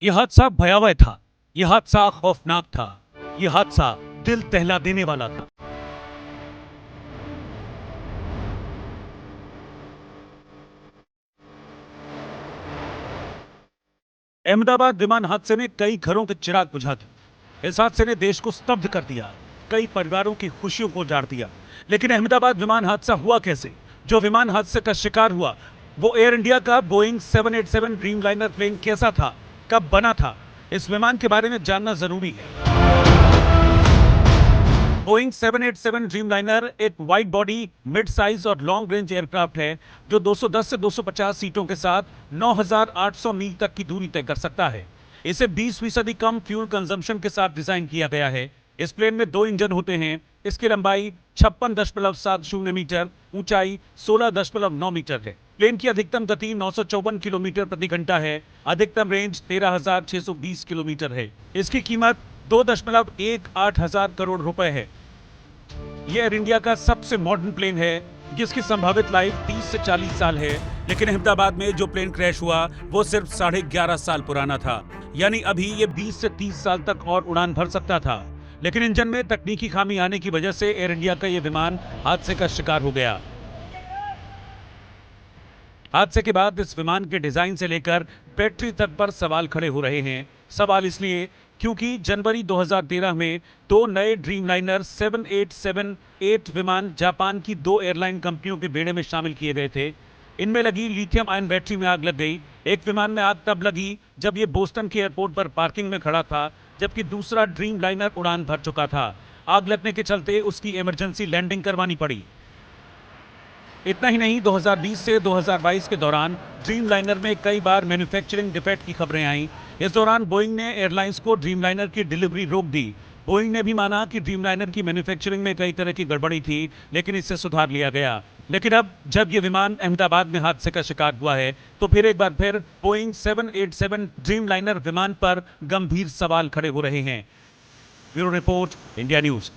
यह हादसा भयावह था। यह हादसा खौफनाक था। यह हादसा दिल दहला देने वाला था। अहमदाबाद विमान हादसे ने कई घरों के चिराग बुझा दिए। इस हादसे ने देश को स्तब्ध कर दिया, कई परिवारों की खुशियों को उजाड़ दिया। लेकिन अहमदाबाद विमान हादसा हुआ कैसे? जो विमान हादसे का शिकार हुआ वो एयर इंडिया का बोइंग 787 ड्रीमलाइनर प्लेन कैसा था, कब बना था, इस विमान के बारे में जानना जरूरी है। बोइंग 787 ड्रीमलाइनर एक वाइड बॉडी, मिड साइज और लॉन्ग रेंज एयरक्राफ्ट है जो 210 से 250 सीटों के साथ 9,800 मील तक की दूरी तय कर सकता है। इसे 20% कम फ्यूल कंजम्पशन के साथ डिजाइन किया गया है। इस प्लेन में दो इंजन होते हैं। इसकी लंबाई 56.70 मीटर, ऊंचाई 16.9 मीटर है। प्लेन की अधिकतम गति 954 किलोमीटर प्रति घंटा है। अधिकतम रेंज 13,620 किलोमीटर है। इसकी कीमत 2.18 करोड़ रुपए है। यह एयर इंडिया का सबसे मॉडर्न प्लेन है जिसकी संभावित लाइफ 30 से 40 साल है। लेकिन अहमदाबाद में जो प्लेन क्रैश हुआ वो सिर्फ 11.5 साल पुराना था। यानी अभी ये 20 से 30 साल तक और उड़ान भर सकता था। लेकिन इंजन में तकनीकी खामी आने की वजह से एयर इंडिया का यह विमान हादसे का शिकार हो गया। हादसे के बाद इस विमान के डिजाइन से लेकर बैटरी तक पर सवाल खड़े हो रहे हैं। सवाल इसलिए क्योंकि जनवरी 2013 में दो नए ड्रीमलाइनर 7878 विमान जापान की दो एयरलाइन कंपनियों के बेड़े में शामिल किए गए थे। इनमें लगी लिथियम आयन बैटरी में आग लग गई। एक विमान में आग तब लगी जब यह बोस्टन के एयरपोर्ट पर पार्किंग में खड़ा था, जबकि दूसरा ड्रीमलाइनर उड़ान भर चुका था। आग लगने के चलते उसकी इमरजेंसी लैंडिंग करवानी पड़ी। इतना ही नहीं, 2020 से 2022 के दौरान ड्रीमलाइनर में कई बार मैन्युफैक्चरिंग डिफेक्ट की खबरें आईं। इस दौरान बोइंग ने एयरलाइंस को ड्रीमलाइनर की डिलीवरी रोक दी। बोइंग ने भी माना कि ड्रीमलाइनर की मैन्युफैक्चरिंग में कई तरह की गड़बड़ी थी, लेकिन इससे सुधार लिया गया। लेकिन अब जब यह विमान अहमदाबाद में हादसे का शिकार हुआ है तो फिर एक बार फिर बोइंग 787 ड्रीमलाइनर विमान पर गंभीर सवाल खड़े हो रहे हैं। Bureau report, India news.